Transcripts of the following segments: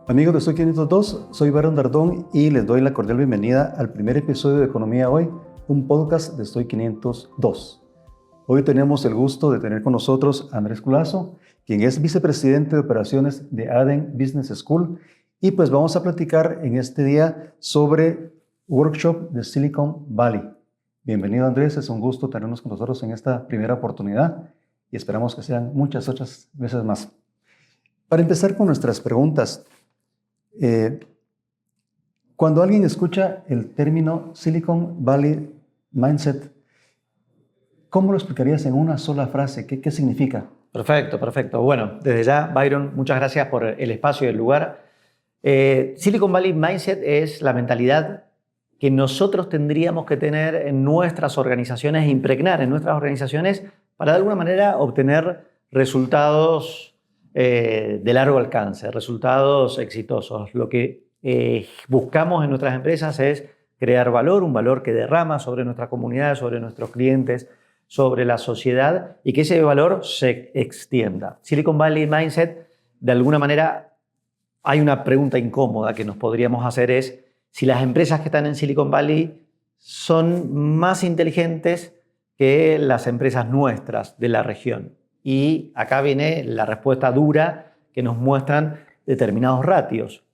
Amigos de Soy 502, soy Byron Dardón y les doy la cordial bienvenida al primer episodio de Economía Hoy, un podcast de Soy 502. Hoy tenemos el gusto de tener con nosotros a Andrés Culazo, quien es vicepresidente de operaciones de Adyen Business School, y pues vamos a platicar en este día sobre Workshop de Silicon Valley. Bienvenido, Andrés, es un gusto tenernos con nosotros en esta primera oportunidad y esperamos que sean muchas otras veces más. Para empezar con nuestras preguntas, cuando alguien escucha el término Silicon Valley Mindset, ¿cómo lo explicarías en una sola frase? ¿Qué significa? Perfecto. Bueno, desde ya, Byron, muchas gracias por el espacio y el lugar. Silicon Valley Mindset es la mentalidad que nosotros tendríamos que tener en nuestras organizaciones e impregnar en nuestras organizaciones para de alguna manera obtener resultados de largo alcance, resultados exitosos. Lo que buscamos en nuestras empresas es crear valor, un valor que derrama sobre nuestra comunidad, sobre nuestros clientes, sobre la sociedad y que ese valor se extienda. Silicon Valley Mindset, de alguna manera, hay una pregunta incómoda que nos podríamos hacer es si las empresas que están en Silicon Valley son más inteligentes que las empresas nuestras de la región. Y acá viene la respuesta dura que nos muestran determinados ratios.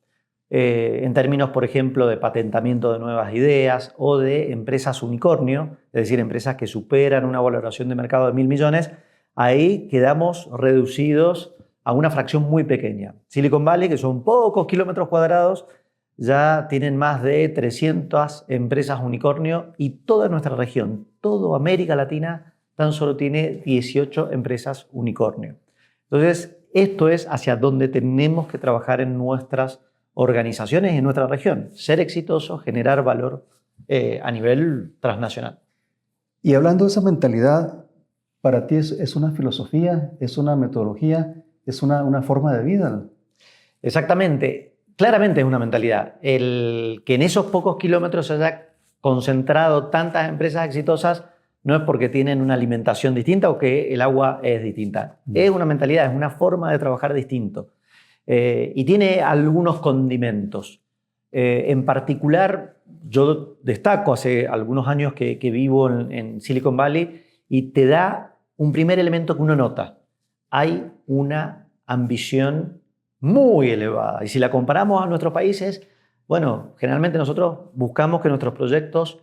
En términos, por ejemplo, de patentamiento de nuevas ideas o de empresas unicornio, es decir, empresas que superan una valoración de mercado de 1.000 millones, ahí quedamos reducidos a una fracción muy pequeña. Silicon Valley, que son pocos kilómetros cuadrados, ya tienen más de 300 empresas unicornio y toda nuestra región, toda América Latina, tan solo tiene 18 empresas unicornio. Entonces, esto es hacia donde tenemos que trabajar en nuestras organizaciones y en nuestra región. Ser exitosos, generar valor a nivel transnacional. Y hablando de esa mentalidad, ¿para ti es una filosofía, es una metodología, es una forma de vida? Exactamente. Claramente es una mentalidad. El que en esos pocos kilómetros se haya concentrado tantas empresas exitosas no es porque tienen una alimentación distinta o que el agua es distinta. Es una mentalidad, es una forma de trabajar distinto. Y tiene algunos condimentos. En particular, yo destaco hace algunos años que vivo en Silicon Valley y te da un primer elemento que uno nota. Hay una ambición muy elevada. Y si la comparamos a nuestros países, bueno, generalmente nosotros buscamos que nuestros proyectos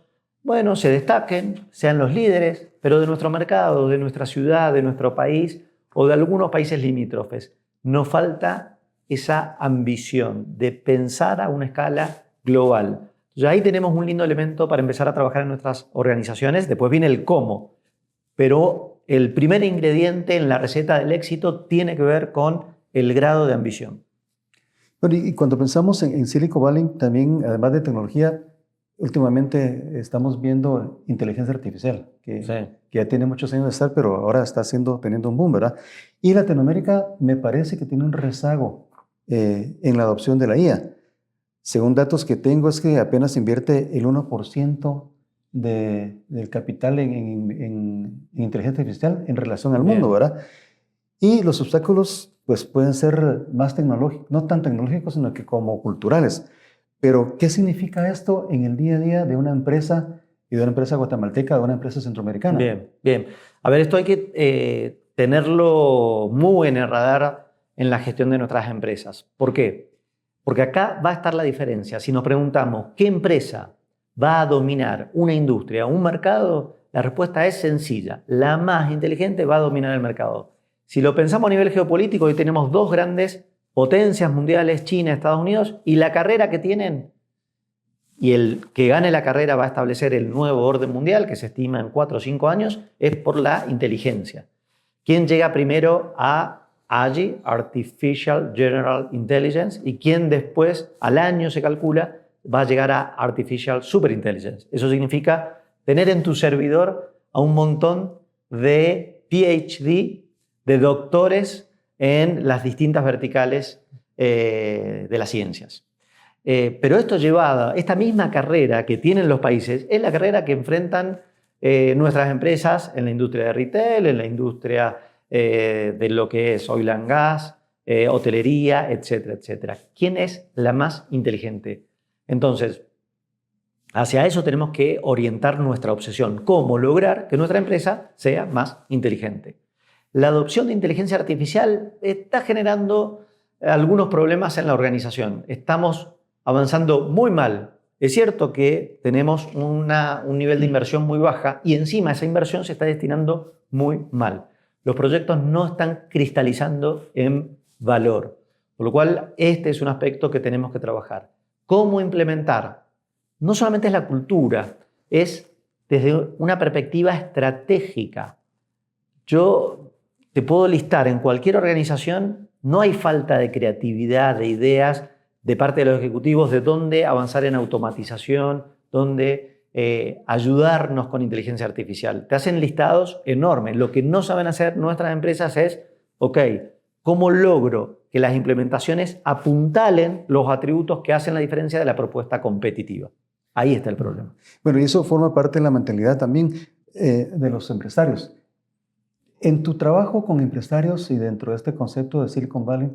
se destaquen, sean los líderes, pero de nuestro mercado, de nuestra ciudad, de nuestro país o de algunos países limítrofes. Nos falta esa ambición de pensar a una escala global. Entonces ahí tenemos un lindo elemento para empezar a trabajar en nuestras organizaciones. Después viene el cómo, pero el primer ingrediente en la receta del éxito tiene que ver con el grado de ambición. Bueno, y cuando pensamos en Silicon Valley, también, además de tecnología, últimamente estamos viendo inteligencia artificial, que ya tiene muchos años de estar, pero ahora está teniendo un boom, ¿verdad? Y Latinoamérica me parece que tiene un rezago en la adopción de la IA. Según datos que tengo, es que apenas invierte el 1% del capital en inteligencia artificial en relación al mundo, ¿verdad? Y los obstáculos pues, pueden ser más tecnológicos, no tan tecnológicos, sino que como culturales. Pero, ¿qué significa esto en el día a día de una empresa y de una empresa guatemalteca, de una empresa centroamericana? Bien. A ver, esto hay que tenerlo muy en el radar en la gestión de nuestras empresas. ¿Por qué? Porque acá va a estar la diferencia. Si nos preguntamos, ¿qué empresa va a dominar una industria, un mercado? La respuesta es sencilla. La más inteligente va a dominar el mercado. Si lo pensamos a nivel geopolítico, hoy tenemos dos grandes potencias mundiales, China, Estados Unidos, y la carrera que tienen, y el que gane la carrera va a establecer el nuevo orden mundial, que se estima en 4 o 5 años, es por la inteligencia. ¿Quién llega primero a AGI, Artificial General Intelligence, y quién después, al año se calcula, va a llegar a Artificial Superintelligence? Eso significa tener en tu servidor a un montón de PhD, de doctores en las distintas verticales de las ciencias. Pero esto llevado, esta misma carrera que tienen los países, es la carrera que enfrentan nuestras empresas en la industria de retail, en la industria de lo que es oil and gas, hotelería, etcétera, etcétera. ¿Quién es la más inteligente? Entonces, hacia eso tenemos que orientar nuestra obsesión. ¿Cómo lograr que nuestra empresa sea más inteligente? La adopción de inteligencia artificial está generando algunos problemas en la organización. Estamos avanzando muy mal. Es cierto que tenemos un nivel de inversión muy baja y encima esa inversión se está destinando muy mal. Los proyectos no están cristalizando en valor, por lo cual este es un aspecto que tenemos que trabajar. ¿Cómo implementar? No solamente es la cultura, es desde una perspectiva estratégica. Yo te puedo listar en cualquier organización, no hay falta de creatividad, de ideas de parte de los ejecutivos de dónde avanzar en automatización, dónde ayudarnos con inteligencia artificial. Te hacen listados enormes. Lo que no saben hacer nuestras empresas es, ok, ¿cómo logro que las implementaciones apuntalen los atributos que hacen la diferencia de la propuesta competitiva? Ahí está el problema. Bueno, y eso forma parte de la mentalidad también de los empresarios. En tu trabajo con empresarios y dentro de este concepto de Silicon Valley,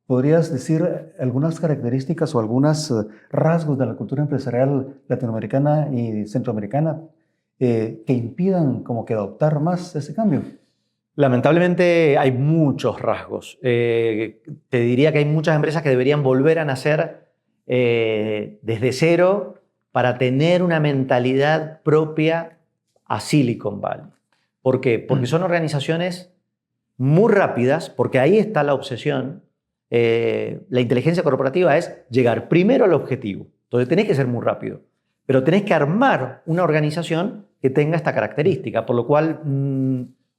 ¿podrías decir algunas características o algunos rasgos de la cultura empresarial latinoamericana y centroamericana que impidan como que adoptar más ese cambio? Lamentablemente hay muchos rasgos. Te diría que hay muchas empresas que deberían volver a nacer desde cero para tener una mentalidad propia a Silicon Valley. ¿Por qué? Porque son organizaciones muy rápidas, porque ahí está la obsesión. La inteligencia corporativa es llegar primero al objetivo. Entonces tenés que ser muy rápido, pero tenés que armar una organización que tenga esta característica, por lo cual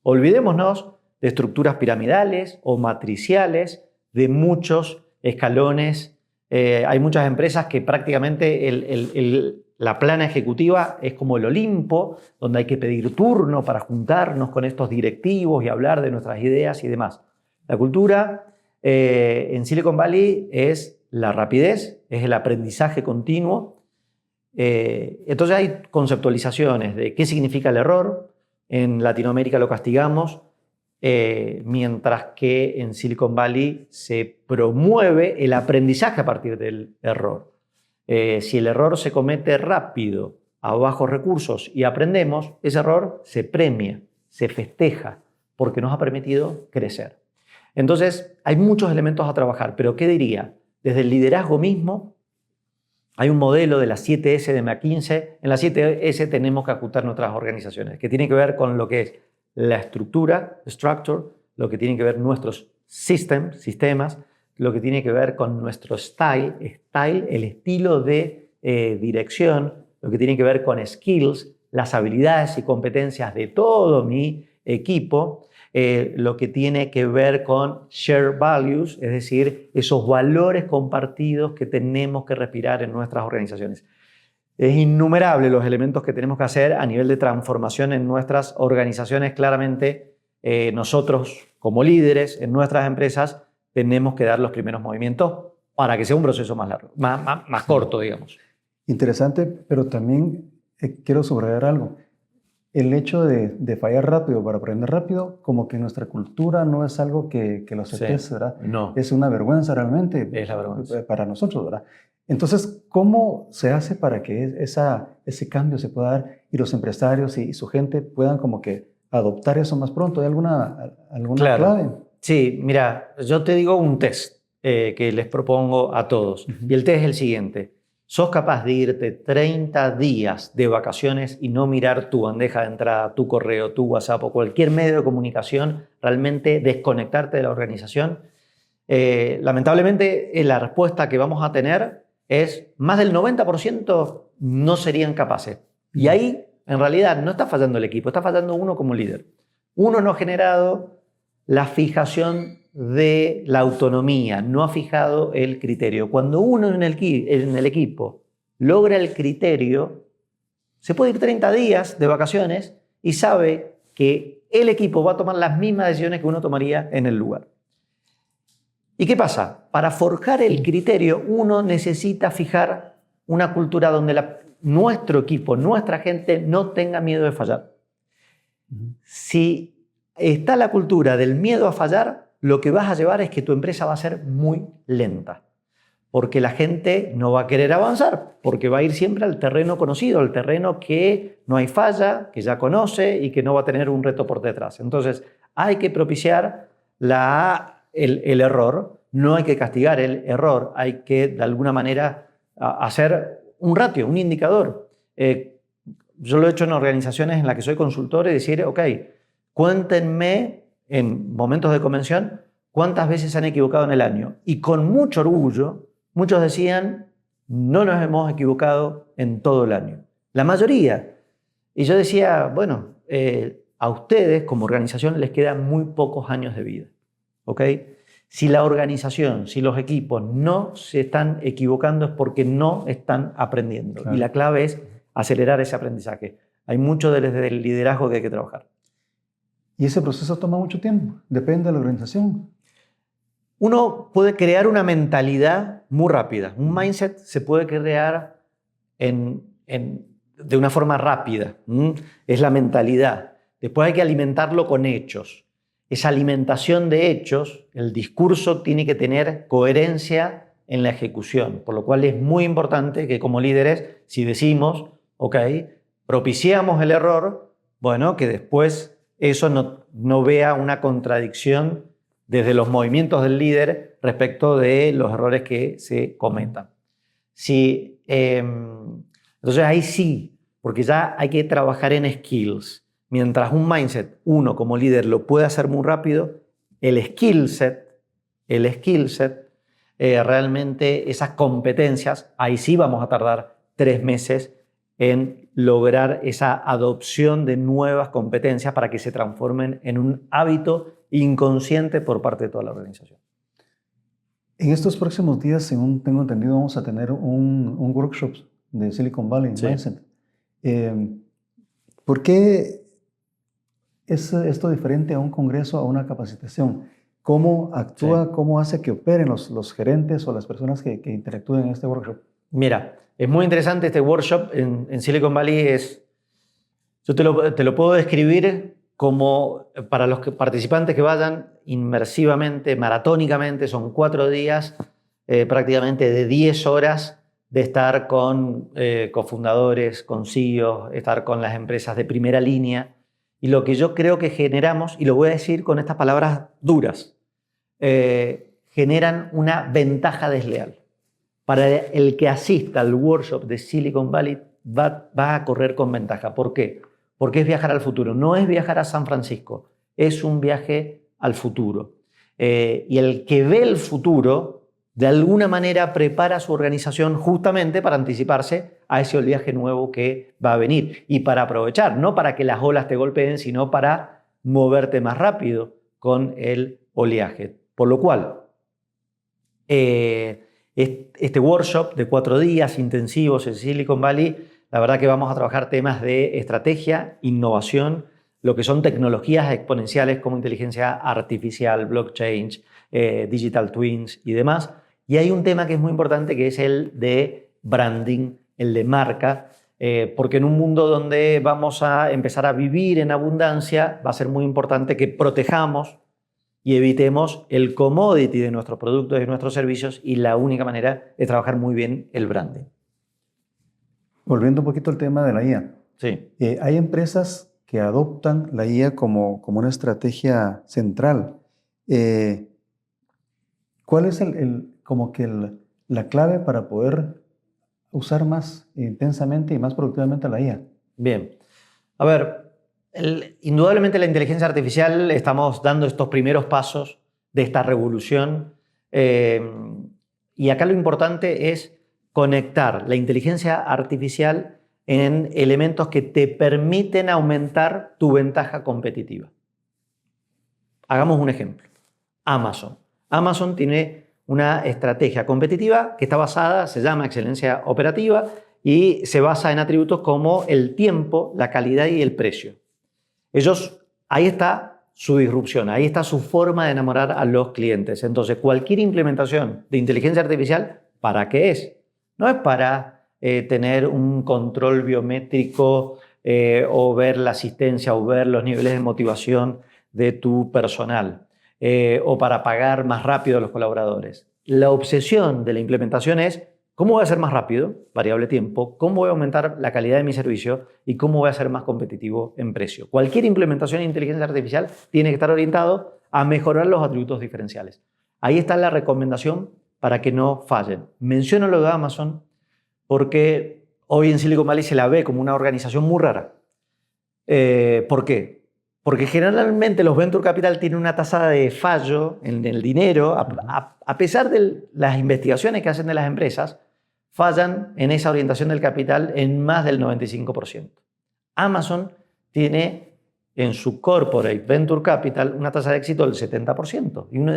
olvidémonos de estructuras piramidales o matriciales, de muchos escalones. Hay muchas empresas que prácticamente la plana ejecutiva es como el Olimpo, donde hay que pedir turno para juntarnos con estos directivos y hablar de nuestras ideas y demás. La cultura en Silicon Valley es la rapidez, es el aprendizaje continuo. Entonces hay conceptualizaciones de qué significa el error. En Latinoamérica lo castigamos, mientras que en Silicon Valley se promueve el aprendizaje a partir del error. Si el error se comete rápido, a bajos recursos y aprendemos, ese error se premia, se festeja, porque nos ha permitido crecer. Entonces, hay muchos elementos a trabajar, pero ¿qué diría? Desde el liderazgo mismo, hay un modelo de las 7S de McKinsey. En las 7S tenemos que ajustar nuestras organizaciones, que tiene que ver con lo que es la estructura, structure, lo que tiene que ver nuestros sistemas, lo que tiene que ver con nuestro style, el estilo de dirección, lo que tiene que ver con skills, las habilidades y competencias de todo mi equipo, lo que tiene que ver con share values, es decir, esos valores compartidos que tenemos que respirar en nuestras organizaciones. Es innumerable los elementos que tenemos que hacer a nivel de transformación en nuestras organizaciones. Claramente, nosotros como líderes en nuestras empresas tenemos que dar los primeros movimientos para que sea un proceso más largo, más corto, digamos. Interesante, pero también quiero subrayar algo. El hecho de fallar rápido para aprender rápido, como que nuestra cultura no es algo que lo aceptes, ¿verdad? No. Es una vergüenza realmente. Es la vergüenza. Para nosotros, ¿verdad? Entonces, ¿cómo se hace para que ese cambio se pueda dar y los empresarios y su gente puedan como que adoptar eso más pronto? ¿Hay alguna clave? Sí, mira, yo te digo un test que les propongo a todos. Y el test es el siguiente. ¿Sos capaz de irte 30 días de vacaciones y no mirar tu bandeja de entrada, tu correo, tu WhatsApp o cualquier medio de comunicación, realmente desconectarte de la organización? Lamentablemente, la respuesta que vamos a tener es más del 90% no serían capaces. Y ahí, en realidad, no está fallando el equipo, está fallando uno como líder. Uno no ha generado la fijación de la autonomía, no ha fijado el criterio. Cuando uno en el equipo logra el criterio, se puede ir 30 días de vacaciones y sabe que el equipo va a tomar las mismas decisiones que uno tomaría en el lugar. ¿Y qué pasa? Para forjar el criterio, uno necesita fijar una cultura donde nuestro equipo, nuestra gente, no tenga miedo de fallar. Si está la cultura del miedo a fallar, lo que vas a llevar es que tu empresa va a ser muy lenta, porque la gente no va a querer avanzar, porque va a ir siempre al terreno conocido, al terreno que no hay falla, que ya conoce y que no va a tener un reto por detrás. Entonces, hay que propiciar el error, no hay que castigar el error, hay que de alguna manera hacer un ratio, un indicador. Yo lo he hecho en organizaciones en las que soy consultor y decir, ok, cuéntenme en momentos de convención cuántas veces se han equivocado en el año. Y con mucho orgullo, muchos decían, no nos hemos equivocado en todo el año. La mayoría. Y yo decía, bueno, a ustedes como organización les quedan muy pocos años de vida. ¿Ok? Si la organización, si los equipos no se están equivocando es porque no están aprendiendo. Claro. Y la clave es acelerar ese aprendizaje. Hay mucho desde el liderazgo que hay que trabajar. ¿Y ese proceso toma mucho tiempo? Depende de la organización. Uno puede crear una mentalidad muy rápida. Un mindset se puede crear de una forma rápida. Es la mentalidad. Después hay que alimentarlo con hechos. Esa alimentación de hechos, el discurso tiene que tener coherencia en la ejecución, por lo cual es muy importante que como líderes, si decimos, ok, propiciamos el error, bueno, que después eso no vea una contradicción desde los movimientos del líder respecto de los errores que se cometan. Entonces ahí sí, porque ya hay que trabajar en skills. Mientras un mindset, uno como líder lo puede hacer muy rápido, el skill set, realmente esas competencias, ahí sí vamos a tardar 3 meses en lograr esa adopción de nuevas competencias para que se transformen en un hábito inconsciente por parte de toda la organización. En estos próximos días, según tengo entendido, vamos a tener un workshop de Silicon Valley Mindset. ¿Por qué es esto diferente a un congreso, a una capacitación? ¿Cómo actúa, cómo hace que operen los gerentes o las personas que interactúen en este workshop? Mira, es muy interesante este workshop en Silicon Valley. Yo te lo puedo describir como, para los participantes que vayan inmersivamente, maratónicamente, son 4 días, prácticamente de 10 horas de estar con cofundadores, con CEOs, estar con las empresas de primera línea. Y lo que yo creo que generamos, y lo voy a decir con estas palabras duras, generan una ventaja desleal. Para el que asista al workshop de Silicon Valley va a correr con ventaja. ¿Por qué? Porque es viajar al futuro. No es viajar a San Francisco, es un viaje al futuro. Y el que ve el futuro, de alguna manera prepara su organización justamente para anticiparse a ese viaje nuevo que va a venir. Y para aprovechar, no para que las olas te golpeen, sino para moverte más rápido con el oleaje. Por lo cual, este workshop de 4 días intensivos en Silicon Valley, la verdad que vamos a trabajar temas de estrategia, innovación, lo que son tecnologías exponenciales como inteligencia artificial, blockchain, digital twins y demás. Y hay un tema que es muy importante, que es el de branding, el de marca, porque en un mundo donde vamos a empezar a vivir en abundancia, va a ser muy importante que protejamos y evitemos el commodity de nuestros productos y de nuestros servicios, y la única manera es trabajar muy bien el branding. Volviendo un poquito al tema de la IA. Sí. Hay empresas que adoptan la IA como una estrategia central. ¿Cuál es la clave para poder usar más intensamente y más productivamente la IA? Bien. A ver, indudablemente la inteligencia artificial, estamos dando estos primeros pasos de esta revolución, y acá lo importante es conectar la inteligencia artificial en elementos que te permiten aumentar tu ventaja competitiva. Hagamos un ejemplo. Amazon. Amazon tiene una estrategia competitiva que está basada, se llama excelencia operativa, y se basa en atributos como el tiempo, la calidad y el precio. Ahí está su disrupción, ahí está su forma de enamorar a los clientes. Entonces, cualquier implementación de inteligencia artificial, ¿para qué es? No es para tener un control biométrico o ver la asistencia o ver los niveles de motivación de tu personal. o para pagar más rápido a los colaboradores. La obsesión de la implementación es cómo voy a ser más rápido, variable tiempo, cómo voy a aumentar la calidad de mi servicio y cómo voy a ser más competitivo en precio. Cualquier implementación de inteligencia artificial tiene que estar orientado a mejorar los atributos diferenciales. Ahí está la recomendación para que no fallen. Menciono lo de Amazon porque hoy en Silicon Valley se la ve como una organización muy rara. ¿Por qué? Porque generalmente los venture capital tienen una tasa de fallo en el dinero, a pesar de las investigaciones que hacen de las empresas, fallan en esa orientación del capital en más del 95%. Amazon tiene en su corporate venture capital una tasa de éxito del 70%. Y uno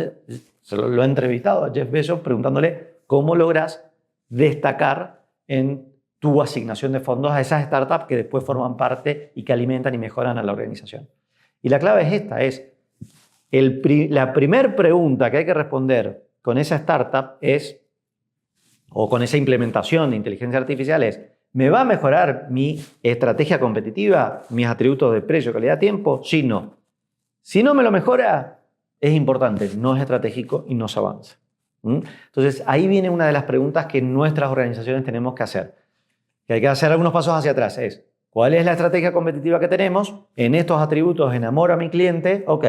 se lo ha entrevistado a Jeff Bezos preguntándole cómo logras destacar en tu asignación de fondos a esas startups que después forman parte y que alimentan y mejoran a la organización. Y la clave es esta, la primera pregunta que hay que responder con esa startup o con esa implementación de inteligencia artificial ¿me va a mejorar mi estrategia competitiva, mis atributos de precio, calidad, tiempo? Sí, no. Si no me lo mejora, es importante, no es estratégico y no se avanza. Entonces, ahí viene una de las preguntas que nuestras organizaciones tenemos que hacer. Que hay que hacer algunos pasos hacia atrás. ¿Cuál es la estrategia competitiva que tenemos? En estos atributos enamoro a mi cliente. Ok,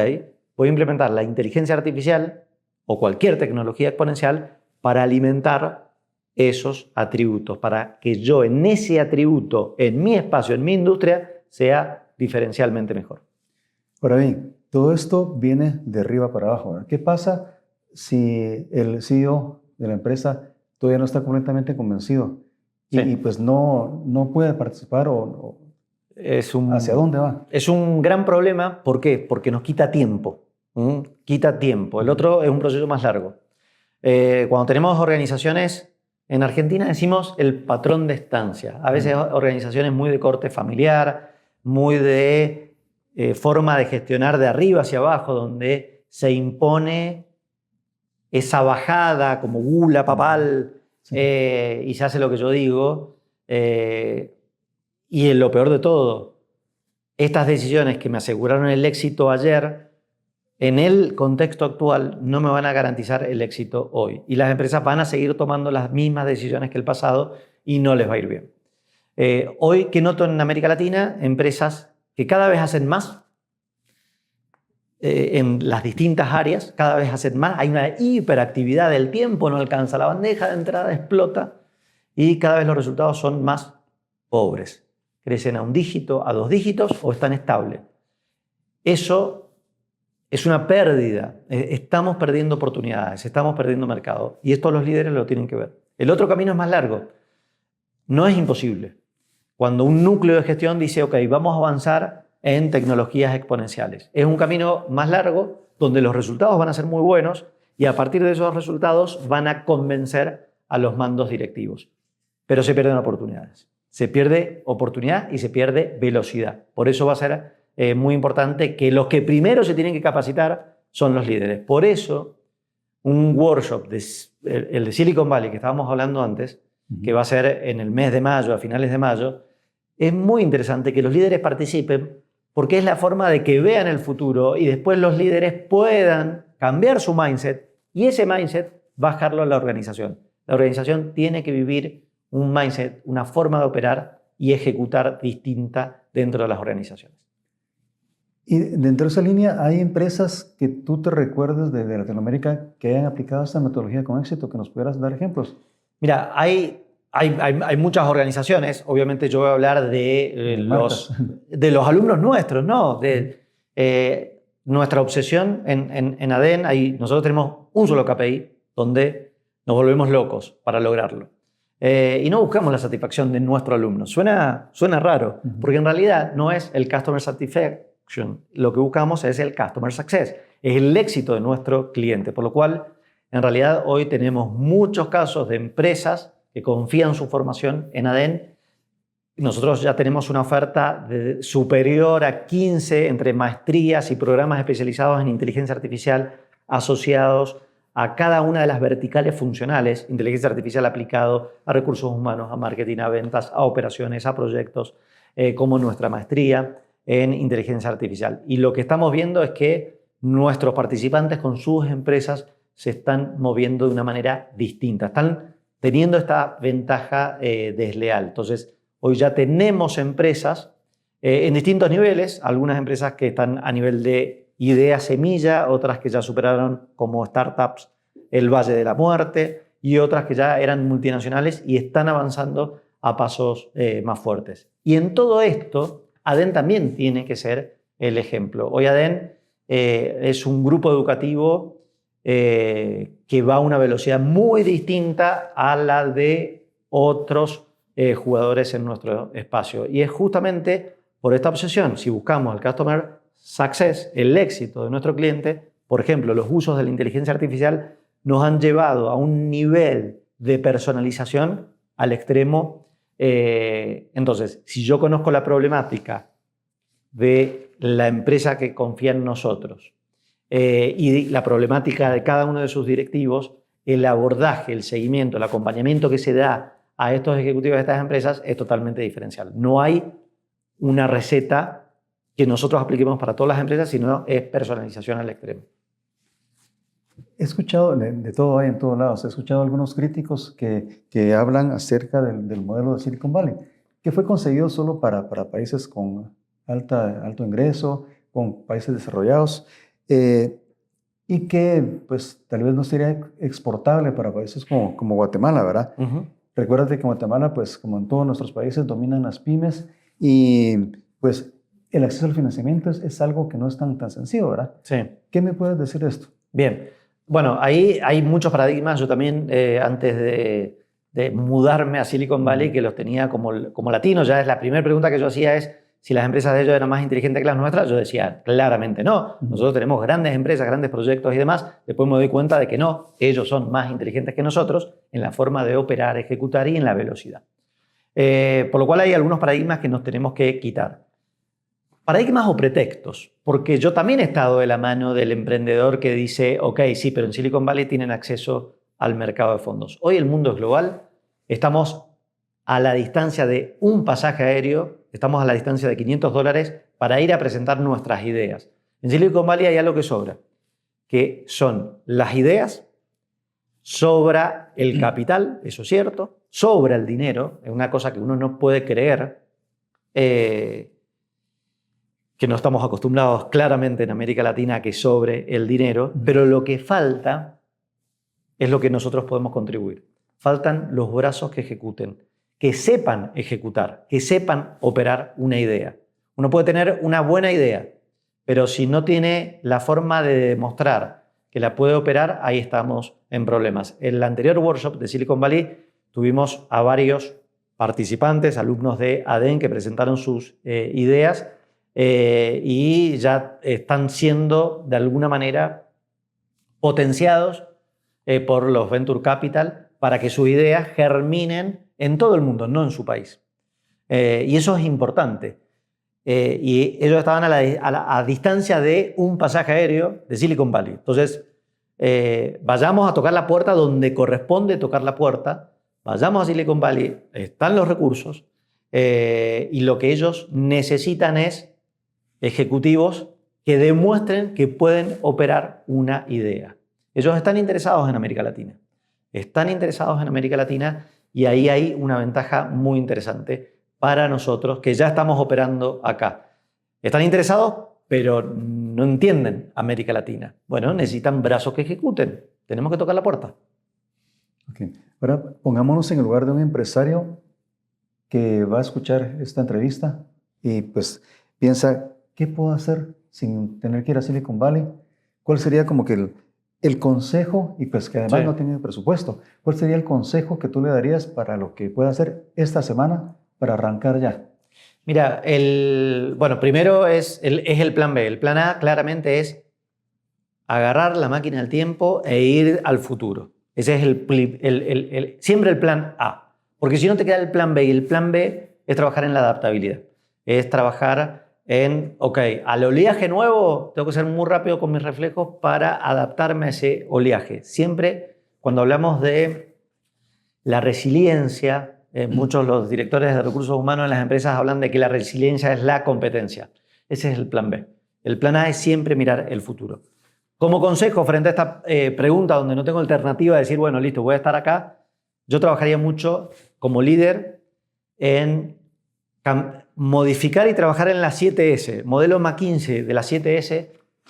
voy a implementar la inteligencia artificial o cualquier tecnología exponencial para alimentar esos atributos, para que yo en ese atributo, en mi espacio, en mi industria, sea diferencialmente mejor. Ahora bien, todo esto viene de arriba para abajo, ¿verdad? ¿Qué pasa si el CEO de la empresa todavía no está completamente convencido y pues no puede participar ¿hacia dónde va? Es un gran problema. ¿Por qué? Porque nos quita tiempo. Quita tiempo. El otro es un proceso más largo. Cuando tenemos organizaciones, en Argentina decimos el patrón de estancia. A veces organizaciones muy de corte familiar, muy de forma de gestionar de arriba hacia abajo, donde se impone esa bajada como gula papal y se hace lo que yo digo. Y en lo peor de todo, estas decisiones que me aseguraron el éxito ayer, en el contexto actual no me van a garantizar el éxito hoy. Y las empresas van a seguir tomando las mismas decisiones que el pasado y no les va a ir bien. Hoy, ¿qué noto en América Latina? Empresas que cada vez hacen más en las distintas áreas, cada vez hacen más. Hay una hiperactividad del tiempo, no alcanza la bandeja de entrada, explota y cada vez los resultados son más pobres. Crecen a 1 dígito, a 2 dígitos o están estables. Eso es una pérdida. Estamos perdiendo oportunidades, estamos perdiendo mercado. Y esto los líderes lo tienen que ver. El otro camino es más largo. No es imposible. Cuando un núcleo de gestión dice, ok, vamos a avanzar en tecnologías exponenciales. Es un camino más largo donde los resultados van a ser muy buenos y a partir de esos resultados van a convencer a los mandos directivos. Pero se pierden oportunidades. Se pierde oportunidad y se pierde velocidad. Por eso va a ser muy importante que los que primero se tienen que capacitar son los líderes. Por eso, un workshop, el de Silicon Valley que estábamos hablando antes, que va a ser en el mes de mayo, a finales de mayo, es muy interesante que los líderes participen porque es la forma de que vean el futuro y después los líderes puedan cambiar su mindset y ese mindset bajarlo a la organización. La organización tiene que vivir un mindset, una forma de operar y ejecutar distinta dentro de las organizaciones. Y dentro de esa línea, ¿hay empresas que tú te recuerdes de Latinoamérica que hayan aplicado esta metodología con éxito, que nos pudieras dar ejemplos? Mira, hay muchas organizaciones. Obviamente yo voy a hablar de los alumnos nuestros, ¿no? De nuestra obsesión en ADEN. Nosotros tenemos un solo KPI donde nos volvemos locos para lograrlo. Y no buscamos la satisfacción de nuestro alumno. Suena raro, porque en realidad no es el Customer Satisfaction. Lo que buscamos es el Customer Success. Es el éxito de nuestro cliente. Por lo cual, en realidad, hoy tenemos muchos casos de empresas que confían su formación en ADEN. Nosotros ya tenemos una oferta superior a 15 entre maestrías y programas especializados en inteligencia artificial asociados a cada una de las verticales funcionales, inteligencia artificial aplicado a recursos humanos, a marketing, a ventas, a operaciones, a proyectos, como nuestra maestría en inteligencia artificial. Y lo que estamos viendo es que nuestros participantes con sus empresas se están moviendo de una manera distinta. Están teniendo esta ventaja desleal. Entonces, hoy ya tenemos empresas en distintos niveles, algunas empresas que están a nivel de idea semilla, otras que ya superaron como startups el Valle de la Muerte y otras que ya eran multinacionales y están avanzando a pasos más fuertes. Y en todo esto, ADEN también tiene que ser el ejemplo. Hoy ADEN es un grupo educativo que va a una velocidad muy distinta a la de otros jugadores en nuestro espacio. Y es justamente por esta obsesión, si buscamos el Customer Success, el éxito de nuestro cliente, por ejemplo, los usos de la inteligencia artificial nos han llevado a un nivel de personalización al extremo. Entonces, si yo conozco la problemática de la empresa que confía en nosotros y la problemática de cada uno de sus directivos, el abordaje, el seguimiento, el acompañamiento que se da a estos ejecutivos de estas empresas es totalmente diferencial. No hay una receta que nosotros apliquemos para todas las empresas, sino es personalización al extremo. He escuchado, de todo hay en todos lados, he escuchado algunos críticos que hablan acerca del modelo de Silicon Valley, que fue concebido solo para países con alto ingreso, con países desarrollados, y que pues tal vez no sería exportable para países como Guatemala, ¿verdad? Recuérdate que en Guatemala, pues como en todos nuestros países, dominan las pymes y pues el acceso al financiamiento es algo que no es tan sencillo, ¿verdad? Sí. ¿Qué me puedes decir de esto? Bien. Bueno, ahí hay muchos paradigmas. Yo también, antes de mudarme a Silicon Valley, que los tenía como latino, ya es la primera pregunta que yo hacía es si las empresas de ellos eran más inteligentes que las nuestras. Yo decía, claramente no. Nosotros tenemos grandes empresas, grandes proyectos y demás. Después me doy cuenta de que no, ellos son más inteligentes que nosotros en la forma de operar, ejecutar y en la velocidad. Por lo cual hay algunos paradigmas que nos tenemos que quitar. Paradigmas o pretextos, porque yo también he estado de la mano del emprendedor que dice, ok, sí, pero en Silicon Valley tienen acceso al mercado de fondos. Hoy el mundo es global, estamos a la distancia de un pasaje aéreo, estamos a la distancia de $500 para ir a presentar nuestras ideas. En Silicon Valley hay algo que sobra, que son las ideas, sobra el capital, eso es cierto, sobra el dinero, es una cosa que uno no puede creer, que no estamos acostumbrados claramente en América Latina a que sobre el dinero, pero lo que falta es lo que nosotros podemos contribuir. Faltan los brazos que ejecuten, que sepan ejecutar, que sepan operar una idea. Uno puede tener una buena idea, pero si no tiene la forma de demostrar que la puede operar, ahí estamos en problemas. En el anterior workshop de Silicon Valley tuvimos a varios participantes, alumnos de ADEN, que presentaron sus ideas, y ya están siendo de alguna manera potenciados por los Venture Capital para que sus ideas germinen en todo el mundo, no en su país. Y eso es importante. Y ellos estaban a distancia de un pasaje aéreo de Silicon Valley. Entonces, vayamos a tocar la puerta donde corresponde tocar la puerta, vayamos a Silicon Valley, están los recursos, y lo que ellos necesitan es ejecutivos que demuestren que pueden operar una idea. Ellos están interesados en América Latina. Están interesados en América Latina y ahí hay una ventaja muy interesante para nosotros que ya estamos operando acá. Están interesados, pero no entienden América Latina. Bueno, necesitan brazos que ejecuten. Tenemos que tocar la puerta. Okay. Ahora pongámonos en el lugar de un empresario que va a escuchar esta entrevista y pues piensa, ¿qué puedo hacer sin tener que ir a Silicon Valley? ¿Cuál sería como que el consejo, y pues que además no tiene presupuesto, cuál sería el consejo que tú le darías para lo que pueda hacer esta semana para arrancar ya? Mira, bueno, primero es el plan B. El plan A claramente es agarrar la máquina del tiempo e ir al futuro. Ese es siempre el plan A. Porque si no te queda el plan B, y el plan B es trabajar en la adaptabilidad. Es trabajar en, ok, al oleaje nuevo tengo que ser muy rápido con mis reflejos para adaptarme a ese oleaje. Siempre cuando hablamos de la resiliencia, muchos los directores de recursos humanos en las empresas hablan de que la resiliencia es la competencia. Ese es el plan B. El plan A es siempre mirar el futuro. Como consejo frente a esta pregunta donde no tengo alternativa de decir, bueno, listo, voy a estar acá, yo trabajaría mucho como líder en modificar y trabajar en las 7S. Modelo McKinsey de las 7S,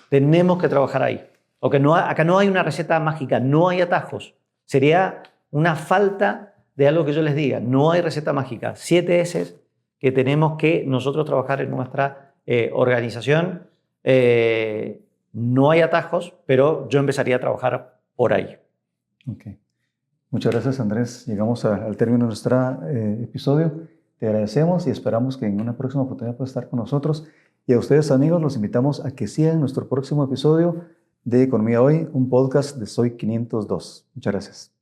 tenemos que trabajar ahí. Acá no hay una receta mágica, no hay atajos. Sería una falta de algo que yo les diga. No hay receta mágica. 7S que tenemos que nosotros trabajar en nuestra organización. No hay atajos, pero yo empezaría a trabajar por ahí. Okay. Muchas gracias, Andrés. Llegamos al término de nuestro episodio. Te agradecemos y esperamos que en una próxima oportunidad puedas estar con nosotros. Y a ustedes, amigos, los invitamos a que sigan nuestro próximo episodio de Economía Hoy, un podcast de Soy 502. Muchas gracias.